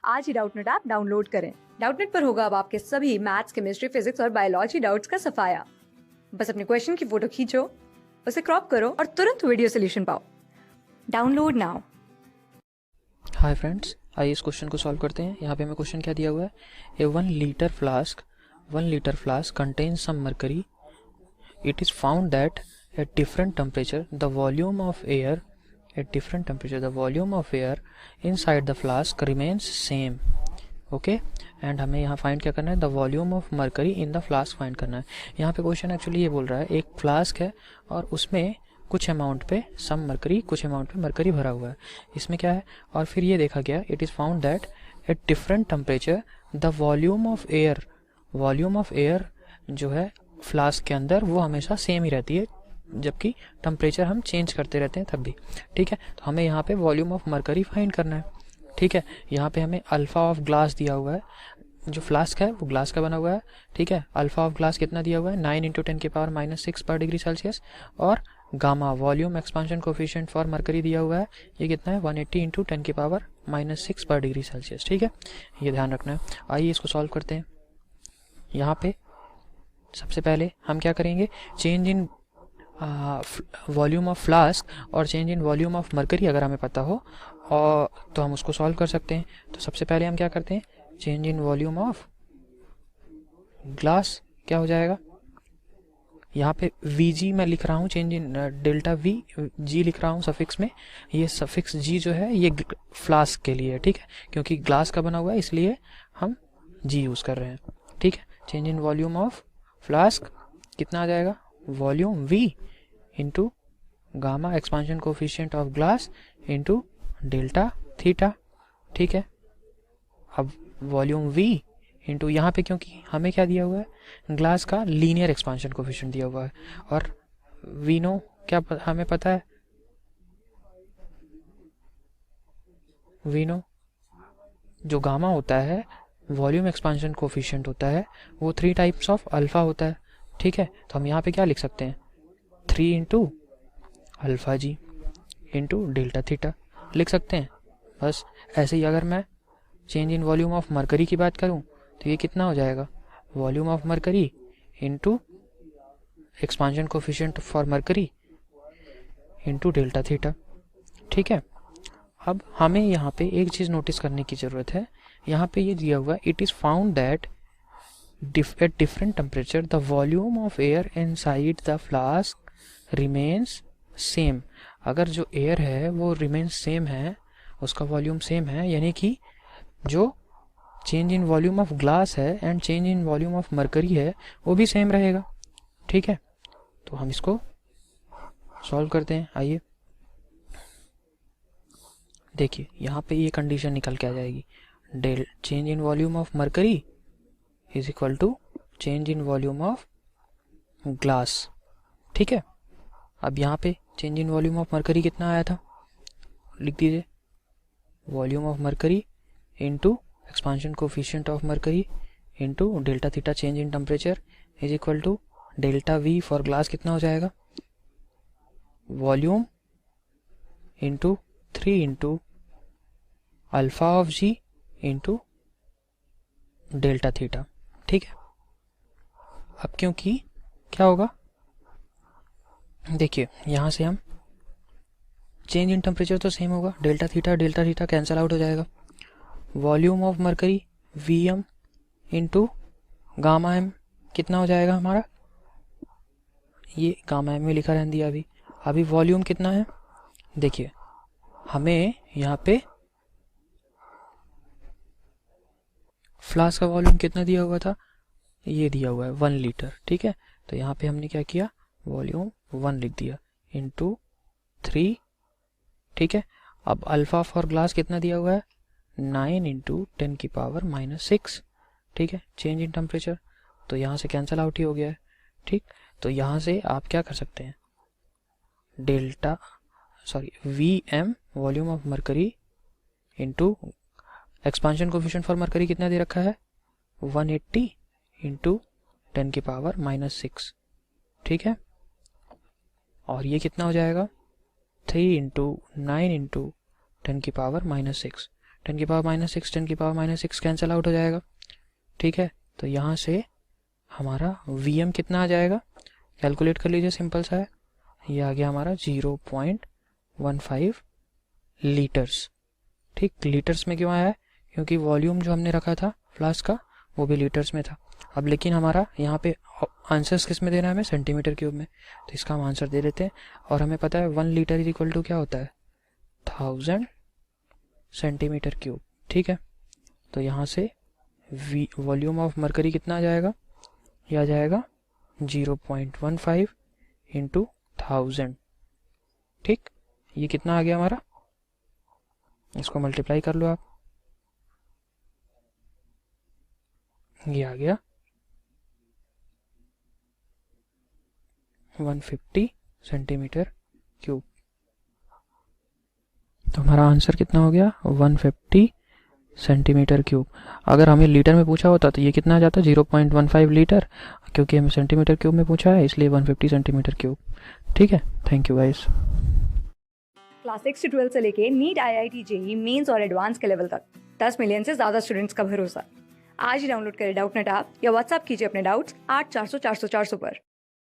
आज ही Doubtnut app download करें। Doubtnut पर होगा अब आपके सभी मैथ्स, केमिस्ट्री, फिजिक्स और बायोलॉजी डाउट्स का सफाया। बस अपने क्वेश्चन की फोटो खींचो, उसे क्रॉप करो और तुरंत वीडियो सोल्यूशन पाओ। Download now. हाय फ्रेंड्स, आइए इस क्वेश्चन को सॉल्व करते हैं। यहाँ पे हमें क्वेश्चन क्या दिया हुआ है, a 1 litre flask contains some mercury. It is found that at different temperature the volume of air inside the flask remains same. Okay, and हमें यहाँ फाइंड क्या करना है, the volume of mercury in the flask find करना है। यहाँ पे question actually ये बोल रहा है, एक फ्लास्क है और उसमें कुछ अमाउंट पे सम मरकरी, कुछ अमाउंट पे मरकरी भरा हुआ है। इसमें क्या है, और फिर ये देखा गया, it is found that at different temperature the volume of air जो है फ्लास्क के अंदर वो हमेशा सेम ही रहती है, जबकि टेम्परेचर हम चेंज करते रहते हैं तब भी। ठीक है, तो हमें यहाँ पे वॉल्यूम ऑफ मरकरी फाइंड करना है। ठीक है, यहाँ पे हमें अल्फ़ा ऑफ ग्लास दिया हुआ है, जो फ्लास्क है वो ग्लास का बना हुआ है। ठीक है, अल्फ़ा ऑफ ग्लास कितना दिया हुआ है, 9 × 10⁻⁻6 पर डिग्री सेल्सियस, और gamma volume expansion coefficient for mercury दिया हुआ है, ये कितना है, 180 × 10⁻⁻6 पर डिग्री सेल्सियस। ठीक है, ये ध्यान रखना है। आइए इसको सॉल्व करते हैं। यहाँ पे सबसे पहले हम क्या करेंगे, change in volume of flask और change in volume of mercury अगर हमें पता हो और तो हम उसको सॉल्व कर सकते हैं। तो सबसे पहले हम क्या करते हैं, change in volume of glass क्या हो जाएगा, यहाँ पे Vg मैं लिख रहा हूँ, change in delta V G लिख रहा हूँ सफिक्स में। ये सफिक्स G जो है ये फ्लास्क के लिए है। ठीक है, क्योंकि ग्लास का बना हुआ है इसलिए हम G यूज़ कर रहे हैं। ठीक है, change in volume of flask कितना आ जाएगा, volume V into gamma expansion coefficient of glass into delta theta. ठीक है, अब वॉल्यूम V इंटू यहाँ पे, क्योंकि हमें क्या दिया हुआ है, ग्लास का लीनियर एक्सपांशन कोफिशिएंट दिया हुआ है, और वी नो क्या हमें पता है, वी नो जो गामा होता है वॉल्यूम एक्सपांशन कोफिशिएंट होता है वो 3 टाइप्स ऑफ अल्फ़ा होता है। ठीक है, तो हम यहाँ पे क्या लिख सकते हैं, 3 इंटू अल्फ़ा जी इंटू डेल्टा थीटा लिख सकते हैं। बस ऐसे ही अगर मैं change in volume of mercury की बात करूं तो ये कितना हो जाएगा, volume of mercury into expansion coefficient for mercury into delta theta. ठीक है, अब हमें यहाँ पे एक चीज़ नोटिस करने की ज़रूरत है। यहाँ पे ये दिया हुआ, it is found that at different temperature the volume of air inside the flask remains same. अगर जो एयर है वो रिमेन्स सेम है, उसका वॉल्यूम सेम है, यानी कि जो change in volume of glass है and change in volume of mercury है वो भी सेम रहेगा। ठीक है, तो हम इसको सॉल्व करते हैं। आइए देखिए, यहाँ पे ये कंडीशन निकल के आ जाएगी, del change in volume of mercury is equal to change in volume of glass. ठीक है, अब यहाँ पे change in volume of mercury कितना आया था, लिख दीजिए, volume of mercury into expansion coefficient of mercury into delta theta change in temperature is equal to delta V for glass कितना हो जाएगा, volume into 3 into alpha of G into delta theta. ठीक है, अब क्योंकि क्या होगा, देखिए यहाँ से हम चेंज इन टेम्परेचर तो सेम होगा, डेल्टा थीटा कैंसिल आउट हो जाएगा, volume of mercury Vm into gamma M कितना हो जाएगा हमारा, ये गामा M में लिखा रहने दिया अभी वॉल्यूम कितना है, देखिए हमें यहाँ पे फ्लास्क का वॉल्यूम कितना दिया हुआ था, ये दिया हुआ है 1 लीटर। ठीक है, तो यहाँ पे हमने क्या किया, वॉल्यूम 1 लिख दिया इंटू 3। ठीक है, अब अल्फ़ा फॉर ग्लास कितना दिया हुआ है, 9 × 10⁻⁻6। ठीक है, चेंज इन टेम्परेचर, तो यहाँ से कैंसिल आउट ही हो गया है। ठीक, तो यहाँ से आप क्या कर सकते हैं, Vm volume of mercury into expansion coefficient for mercury कितना दे रखा है, 180 × 10⁻⁻6। ठीक है, और ये कितना हो जाएगा, 3 × 9 × 10⁻⁻6। 10 की पावर -6 10 की पावर -6 कैंसिल आउट हो जाएगा, ठीक है। तो यहाँ से हमारा Vm कितना आ जाएगा, कैलकुलेट कर लीजिए, सिंपल सा है। ये आ गया हमारा 0.15 लीटर्स, ठीक। लीटर्स में क्यों आया है, क्योंकि वॉल्यूम जो हमने रखा था फ्लास्क का वो भी लीटर्स में था। अब लेकिन हमारा यहाँ पे आंसर्स किस में देना है हमें, सेंटीमीटर क्यूब में, तो इसका हम आंसर दे देते हैं। और हमें पता है 1 लीटर इज इक्वल टू क्या होता है, 1000 सेंटीमीटर क्यूब, ठीक है। तो यहाँ से वॉल्यूम ऑफ मरकरी कितना आ जाएगा, ये आ जाएगा 0.15 इंटू 1000, ठीक। ये कितना आ गया हमारा, इसको मल्टीप्लाई कर लो आप, ये आ गया 150 सेंटीमीटर क्यूब। तो हमारा आंसर कितना हो गया, 150 सेंटीमीटर क्यूब। अगर हमें लीटर में पूछा होता तो ये कितना आ जाता, 0.15 लीटर, क्योंकि हमें सेंटीमीटर क्यूब में पूछा है इसलिए 150 सेंटीमीटर क्यूब, ठीक है। Thank you guys. क्लास 6 से 12 से लेके नीट, IIT, JEE मेंस और एडवांस के लेवल तक 10 मिलियन से ज्यादा स्टूडेंट्स का भरोसा। आज ही डाउनलोड करें डाउटनेट ऐप या व्हाट्सएप कीजिए अपने डाउट्स 8400 400 400 पर।